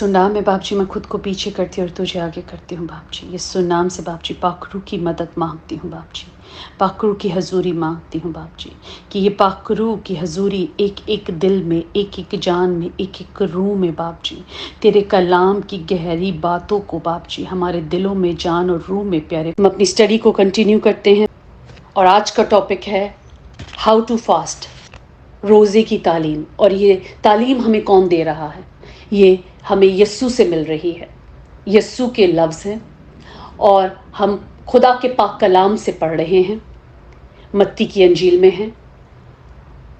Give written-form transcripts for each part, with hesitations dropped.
नाम में बाप जी मैं खुद को पीछे करती हूँ और तुझे आगे करती हूँ बाप जी। यीशु नाम से बाप जी पाखरू की मदद मांगती हूँ बाप जी, पाखरू की हजूरी मांगती हूँ बाप जी, कि ये पाखरू की हजूरी एक एक दिल में, एक एक जान में, एक एक रूह में बाप जी, तेरे कलाम की गहरी बातों को बाप जी हमारे दिलों में, जान और रूह में प्यारे। हम अपनी स्टडी को कंटिन्यू करते हैं और आज का टॉपिक है हाउ टू फास्ट, रोज़े की तालीम। और ये तालीम हमें कौन दे रहा है? ये हमें यस्सु से मिल रही है। यस्सु के लफ्ज़ हैं और हम खुदा के पाक कलाम से पढ़ रहे हैं, मत्ती की अंजील में हैं।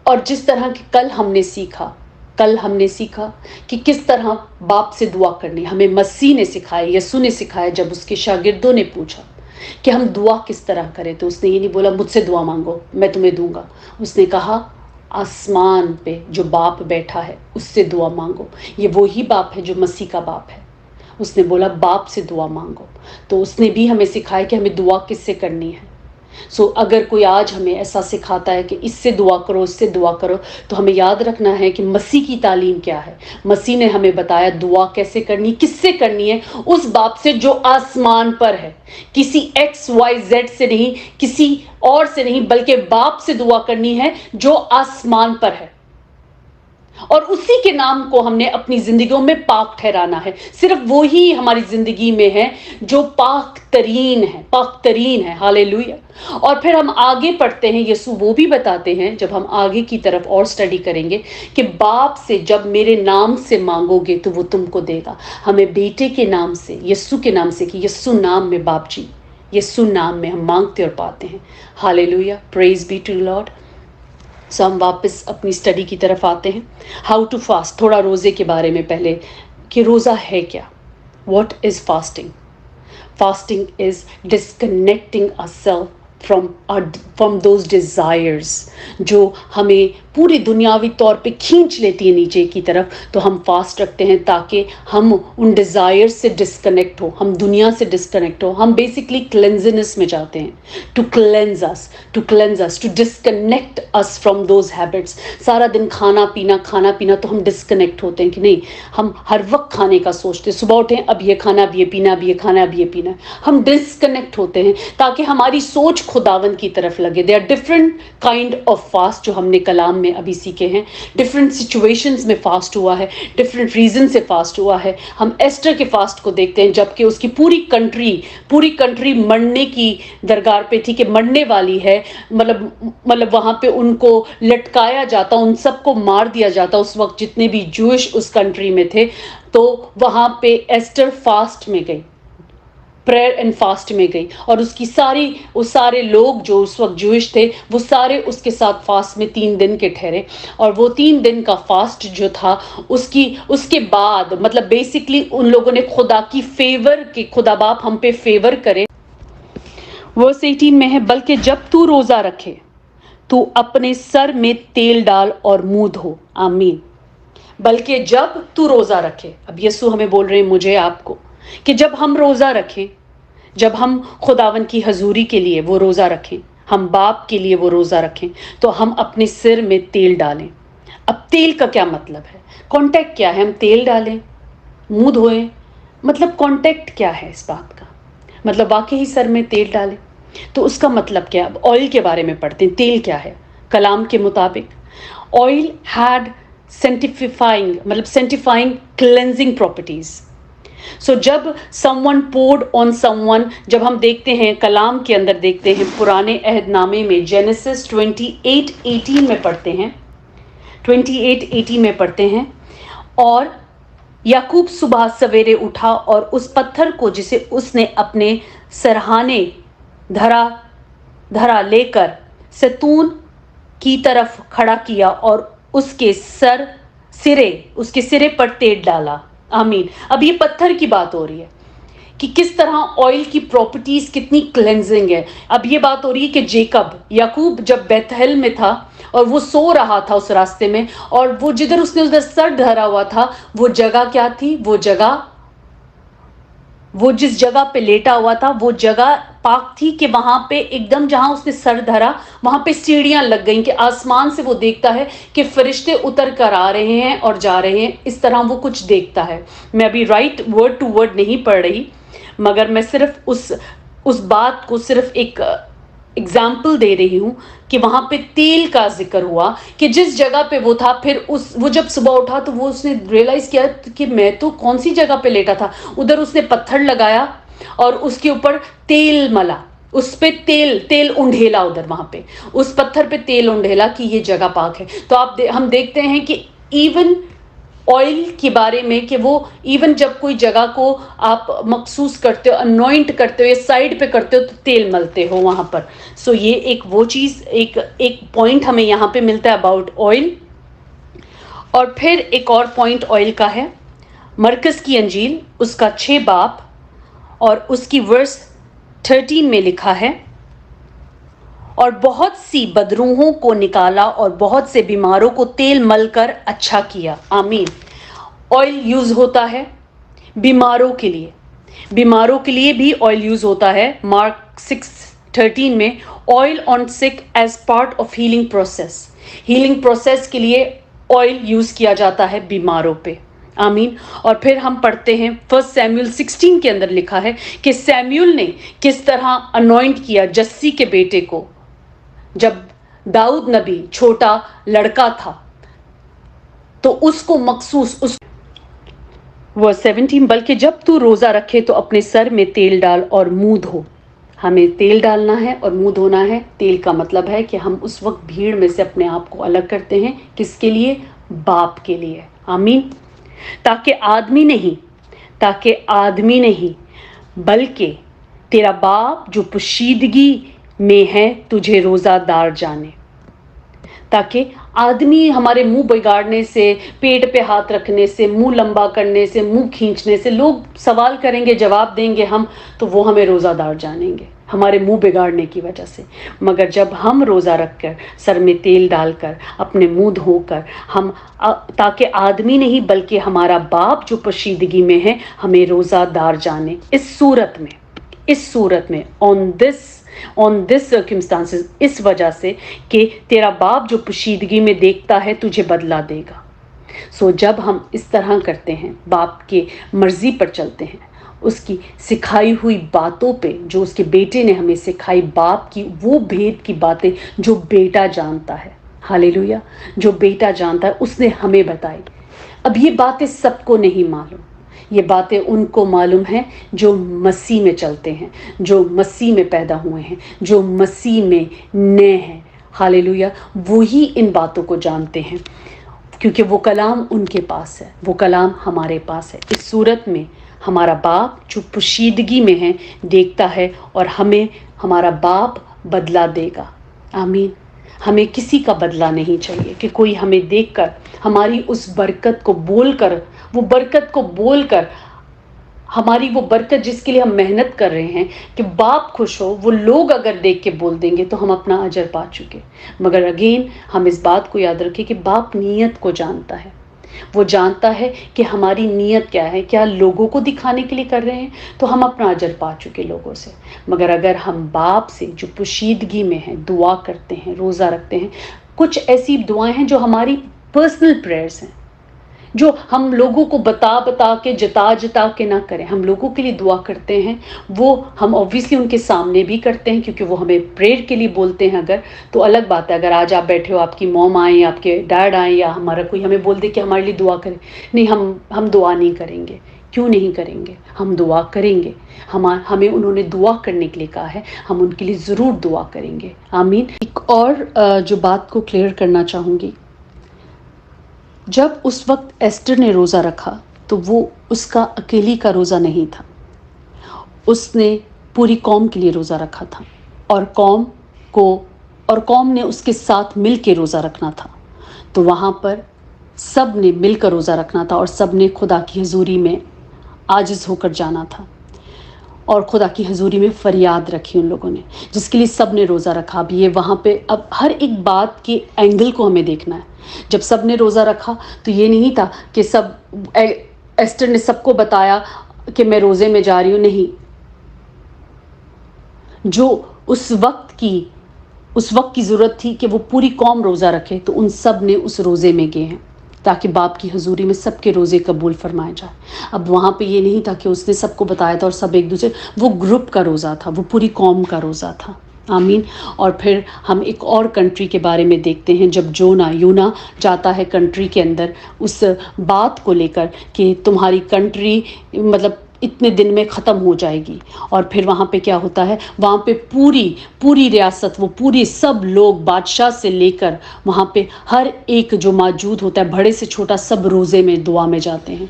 और जिस तरह कि कल हमने सीखा कि किस तरह बाप से दुआ करनी हमें मसीह ने सिखाया, यस्सु ने सिखाया। जब उसके शागिर्दों ने पूछा कि हम दुआ किस तरह करें, तो उसने ये नहीं बोला मुझसे दुआ मांगो मैं तुम्हें दूंगा। उसने कहा आसमान पे जो बाप बैठा है उससे दुआ मांगो। ये वही बाप है जो मसीह का बाप है। उसने बोला बाप से दुआ मांगो। तो उसने भी हमें सिखाया कि हमें दुआ किससे करनी है। अगर कोई आज हमें ऐसा सिखाता है कि इससे दुआ करो, इससे दुआ करो, तो हमें याद रखना है कि मसीह की तालीम क्या है। मसीह ने हमें बताया दुआ कैसे करनी, किससे करनी है, उस बाप से जो आसमान पर है, किसी XYZ से नहीं, किसी और से नहीं, बल्कि बाप से दुआ करनी है जो आसमान पर है। और उसी के नाम को हमने अपनी जिंदगियों में पाक ठहराना है। सिर्फ वो ही हमारी जिंदगी में है जो पाक तरीन है। हालेलुया। और फिर हम आगे पढ़ते हैं, यीशु वो भी बताते हैं जब हम आगे की तरफ और स्टडी करेंगे कि बाप से जब मेरे नाम से मांगोगे तो वो तुमको देगा। हमें बेटे के नाम से, यीशु के नाम से, कि यीशु नाम में बाप जी, यीशु नाम में हम मांगते और पाते हैं। Hallelujah, praise be to Lord. हम वापस अपनी स्टडी की तरफ आते हैं। हाउ टू फास्ट, थोड़ा रोज़े के बारे में पहले कि रोज़ा है क्या। What is fasting? Fasting is disconnecting ourself from those desires जो हमें पूरी दुनियावी तौर पे खींच लेती है नीचे की तरफ। तो हम फास्ट रखते हैं ताकि हम उन डिज़ायर्स से डिस्कनेक्ट हो, हम दुनिया से डिस्कनेक्ट हो। हम बेसिकली क्लेंजनेस में जाते हैं, to cleanse us, to disconnect us from those habits. सारा दिन खाना पीना तो हम डिस्कनेक्ट होते हैं कि नहीं, हम हर वक्त खाने का सोचते, सुबह उठें अब ये खाना, अब ये पीना, अब ये खाना, अब ये पीना। हम डिस्कनेक्ट होते हैं ताकि हमारी सोच खुदावन की तरफ लगे। They are different kind of fast जो हमने कलाम में अभी सीखे हैं। डिफरेंट सिचुएशंस में फास्ट हुआ है, डिफरेंट रीजन से फास्ट हुआ है। हम एस्टर के फास्ट को देखते हैं जबकि उसकी पूरी कंट्री मरने की दरगार पे थी कि मरने वाली है। मतलब वहां पे उनको लटकाया जाता, उन सबको मार दिया जाता उस वक्त जितने भी जूश उस कंट्री में थे। तो वहां पे एस्टर फास्ट में गई, प्रेयर एंड फास्ट में गई, और वो सारे लोग जो उस वक्त जूश थे वो सारे उसके साथ फास्ट में 3 दिन के ठहरे। और वो 3 दिन का फास्ट जो था उसके बाद मतलब बेसिकली उन लोगों ने खुदा की फेवर की, खुदा बाप हम पे फेवर करे। वर्स 18 में है, बल्कि जब तू रोजा रखे तू अपने सर में तेल डाल और मुंह धो। आमीन। बल्कि जब तू रोजा रखे, अब यीशु हमें बोल रहे हैं मुझे आपको कि जब हम रोजा रखें, जब हम खुदावन की हजूरी के लिए वो रोजा रखें, हम बाप के लिए वो रोजा रखें, तो हम अपने सिर में तेल डालें। अब तेल का क्या मतलब है, कॉन्टेक्ट क्या है? हम तेल डालें, मुंह धोएं, मतलब कॉन्टेक्ट क्या है इस बात का? मतलब वाकई ही सर में तेल डालें तो उसका मतलब क्या? अब ऑयल के बारे में पढ़ते हैं। तेल क्या है? कलाम के मुताबिक ऑयल हैड सेंटिफाइंग क्लेंजिंग प्रॉपर्टीज। सो जब someone poured on someone, जब हम देखते हैं कलाम के अंदर, देखते हैं पुराने अहदनामे में जेनेसिस 28:18 में पढ़ते हैं, 28:18 में पढ़ते हैं, और याकूब सुबह सवेरे उठा और उस पत्थर को जिसे उसने अपने सरहाने धरा लेकर सैतून की तरफ खड़ा किया और उसके सिरे पर तेल डाला। आमीन। अब ये पत्थर की बात हो रही है कि किस तरह ऑयल की प्रॉपर्टीज कितनी क्लेंजिंग है। अब ये बात हो रही है कि याकूब जब बेथेल में था और वो सो रहा था उस रास्ते में, और वो जिधर उसने उधर सर धरा हुआ था, वो जगह क्या थी? वो जिस जगह पे लेटा हुआ था वो जगह पाक थी कि वहां पे एकदम जहां उसने सर धरा वहां पे सीढ़ियां लग गईं कि आसमान से वो देखता है कि फरिश्ते उतर कर आ रहे हैं और जा रहे हैं, इस तरह वो कुछ देखता है। मैं अभी राइट वर्ड टू वर्ड नहीं पढ़ रही, मगर मैं सिर्फ उस बात को सिर्फ एक एग्जाम्पल दे रही हूं कि वहां पे तेल का जिक्र हुआ कि जिस जगह पे वो था, फिर वो जब सुबह उठा तो वो उसने रियलाइज किया कि मैं तो कौन सी जगह पे लेटा था। उधर उसने पत्थर लगाया और उसके ऊपर तेल मला, उस पे तेल उंडेला, उधर वहां पे उस पत्थर पे तेल उंडेला कि ये जगह पाक है। तो हम देखते हैं कि इवन ऑयल के बारे में कि वो इवन जब कोई जगह को आप मखसूस करते हो, अनॉइंट करते हो या साइड पे करते हो तो तेल मलते हो वहां पर। सो ये एक वो चीज, एक पॉइंट हमें यहाँ पे मिलता है अबाउट ऑयल। और फिर एक और पॉइंट ऑयल का है, मरकस की अंजील उसका 6 बाब और उसकी वर्स 13 में लिखा है, और बहुत सी बदरूहों को निकाला और बहुत से बीमारों को तेल मलकर अच्छा किया। आमीन। ऑयल यूज होता है बीमारों के लिए, बीमारों के लिए भी ऑयल यूज होता है। मार्क 6:13 में, oil on sick as part of healing process, healing process के लिए ऑयल यूज किया जाता है बीमारों पे। आमीन। और फिर हम पढ़ते हैं 1 सैमुअल 16 के अंदर लिखा है कि सैमुअल ने किस तरह अनॉइंट किया जस्सी के बेटे को। जब दाऊद नबी छोटा लड़का था तो उसको मखसूस उस 17, बल्कि जब तू रोजा रखे तो अपने सर में तेल डाल और मुंह धो। हमें तेल डालना है और मुंह धोना है। तेल का मतलब है कि हम उस वक्त भीड़ में से अपने आप को अलग करते हैं। किसके लिए? बाप के लिए। आमीन। ताकि आदमी नहीं बल्कि तेरा बाप जो पोशीदगी में है तुझे रोजादार जाने। ताकि आदमी हमारे मुंह बिगाड़ने से, पेट पे हाथ रखने से, मुंह लंबा करने से, मुंह खींचने से, लोग सवाल करेंगे, जवाब देंगे हम, तो वो हमें रोजादार जानेंगे हमारे मुंह बिगाड़ने की वजह से। मगर जब हम रोजा रखकर, सर में तेल डालकर, अपने मुंह धोकर, हम ताकि आदमी नहीं बल्कि हमारा बाप जो पोशीदगी में है हमें रोजादार जाने। इस सूरत में ऑन दिस सर्कमस्टांसेस, इस वजह से कि तेरा बाप जो पोशीदगी में देखता है तुझे बदला देगा। सो जब हम इस तरह करते हैं, बाप के मर्जी पर चलते हैं, उसकी सिखाई हुई बातों पे, जो उसके बेटे ने हमें सिखाई, बाप की वो भेद की बातें जो बेटा जानता है, हालेलुया, जो बेटा जानता है उसने हमें बताई। अब ये बातें सबको नहीं मालूम, ये बातें उनको मालूम है जो मसीह में चलते हैं, जो मसीह में पैदा हुए हैं, जो मसीह में नए हैं। हालेलुया। वो ही इन बातों को जानते हैं क्योंकि वो कलाम उनके पास है, वो कलाम हमारे पास है। इस सूरत में हमारा बाप जो पोशीदगी में है देखता है और हमें हमारा बाप बदला देगा। आमीन। हमें किसी का बदला नहीं चाहिए कि कोई हमें देखकर हमारी उस बरकत को बोलकर, हमारी वो बरकत जिसके लिए हम मेहनत कर रहे हैं कि बाप खुश हो, वो लोग अगर देख के बोल देंगे तो हम अपना अजर पा चुके। मगर अगेन हम इस बात को याद रखें कि बाप नीयत को जानता है। वो जानता है कि हमारी नीयत क्या है, क्या लोगों को दिखाने के लिए कर रहे हैं, तो हम अपना अजर पा चुके लोगों से। मगर अगर हम बाप से जो पोशीदगी में है दुआ करते हैं, रोज़ा रखते हैं, कुछ ऐसी दुआएं हैं जो हमारी पर्सनल प्रेयर्स हैं, जो हम लोगों को बता के, जता के ना करें, हम लोगों के लिए दुआ करते हैं, वो हम ऑब्वियसली उनके सामने भी करते हैं क्योंकि वो हमें प्रेयर के लिए बोलते हैं। अगर तो अलग बात है, अगर आज आप बैठे हो, आपकी मॉम आए, आपके डैड आए, या हमारा कोई हमें बोल दे कि हमारे लिए दुआ करें, नहीं, हम दुआ नहीं करेंगे। क्यों नहीं करेंगे? हम दुआ करेंगे। हमें उन्होंने दुआ करने के लिए कहा है, हम उनके लिए ज़रूर दुआ करेंगे। आमीन। एक और जो बात को क्लियर करना चाहूँगी, जब उस वक्त एस्टर ने रोज़ा रखा तो वो उसका अकेली का रोज़ा नहीं था, उसने पूरी कौम के लिए रोज़ा रखा था और कौम ने उसके साथ मिल के रोज़ा रखना था। तो वहाँ पर सब ने मिलकर रोज़ा रखना था और सब ने खुदा की हजूरी में आजिज़ होकर जाना था और खुदा की हजूरी में फरियाद रखी उन लोगों ने, जिसके लिए सब ने रोज़ा रखा। अब ये वहाँ पे अब हर एक बात के एंगल को हमें देखना है। जब सब ने रोज़ा रखा तो ये नहीं था कि एस्टर ने सबको बताया कि मैं रोज़े में जा रही हूँ, नहीं। جو اس وقت کی ضرورت تھی کہ وہ پوری قوم روزہ رکھے، تو ان سب نے اس روزے میں گئے ہیں تاکہ باپ کی حضوری میں سب کے روزے قبول فرمائے جائے۔ اب وہاں پہ یہ نہیں تھا کہ اس نے سب کو بتایا تھا اور سب ایک دوسرے، وہ گروپ کا روزہ تھا، وہ پوری قوم کا روزہ تھا۔ آمین۔ اور پھر ہم ایک اور کنٹری کے بارے میں دیکھتے ہیں، جب یونا جاتا ہے کنٹری کے اندر اس بات کو لے کر کہ تمہاری کنٹری مطلب اتنے دن میں ختم ہو جائے گی، اور پھر وہاں پہ کیا ہوتا ہے، وہاں پہ پوری ریاست، وہ پوری سب لوگ بادشاہ سے لے کر وہاں پہ ہر ایک جو موجود ہوتا ہے، بڑے سے چھوٹا، سب روزے میں دعا میں جاتے ہیں۔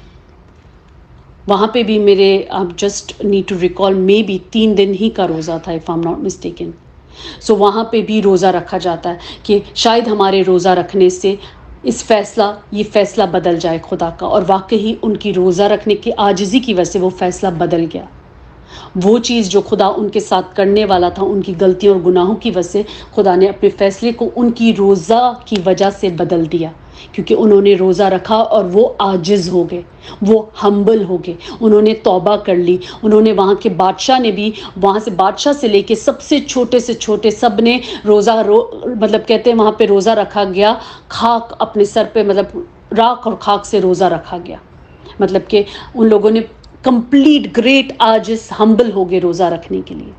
وہاں پہ بھی میرے just need to recall may be 3 دن ہی کا روزہ تھا، if I am not mistaken. So وہاں پہ بھی روزہ رکھا جاتا ہے کہ شاید ہمارے روزہ رکھنے سے یہ فیصلہ بدل جائے خدا کا، اور واقعی ان کی روزہ رکھنے کی عاجزی کی وجہ سے وہ فیصلہ بدل گیا۔ وہ چیز جو خدا ان کے ساتھ کرنے والا تھا، ان کی غلطیوں اور گناہوں کی وجہ سے خدا نے اپنے فیصلے کو ان کی روزہ کی وجہ سے بدل دیا، کیونکہ انہوں نے روزہ رکھا اور وہ عاجز ہو گئے، وہ ہمبل ہو گئے، انہوں نے توبہ کر لی۔ انہوں نے وہاں کے بادشاہ نے بھی، وہاں سے بادشاہ سے لے کے سب سے چھوٹے سب نے مطلب کہتے ہیں وہاں پہ روزہ رکھا گیا، خاک اپنے سر پہ، مطلب راکھ اور خاک سے روزہ رکھا گیا، مطلب کہ ان لوگوں نے کمپلیٹ گریٹ عاجز ہمبل ہو گئے روزہ رکھنے کے لیے۔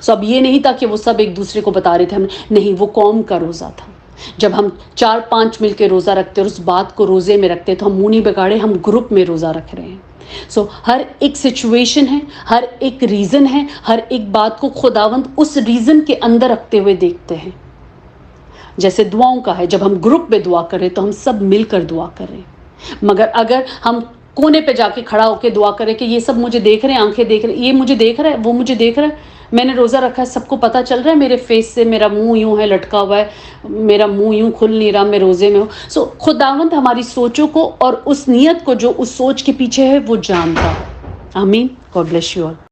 سو اب یہ نہیں تھا کہ وہ سب ایک دوسرے کو بتا رہے تھے، نہیں، وہ قوم کا روزہ تھا۔ جب ہم 4-5 مل کے روزہ رکھتے اور اس بات کو روزے میں رکھتے تو ہم منہ نہیں بگاڑے، ہم گروپ میں روزہ رکھ رہے ہیں۔ سو ہر ایک سچویشن ہے، ہر ایک ریزن ہے، ہر ایک بات کو خداوند اس ریزن کے اندر رکھتے ہوئے دیکھتے ہیں۔ جیسے دعاؤں کا ہے، جب ہم گروپ میں دعا کر رہے تو ہم سب مل کر دعا کر رہے ہیں، مگر اگر ہم کونے پہ جا کے کھڑا ہو کے دعا کرے کہ یہ سب مجھے دیکھ رہے ہیں، آنکھیں دیکھ رہے ہیں، یہ مجھے دیکھ رہا ہے، وہ مجھے دیکھ رہا ہے، میں نے روزہ رکھا ہے، سب کو پتہ چل رہا ہے میرے فیس سے، میرا منہ یوں ہے لٹکا ہوا ہے، میرا منہ یوں کھل نہیں رہا، میں روزے میں ہوں۔ سو خداوند ہماری سوچوں کو اور اس نیت کو جو اس سوچ کے پیچھے ہے وہ جانتا ہے۔ آمین۔ God bless you all.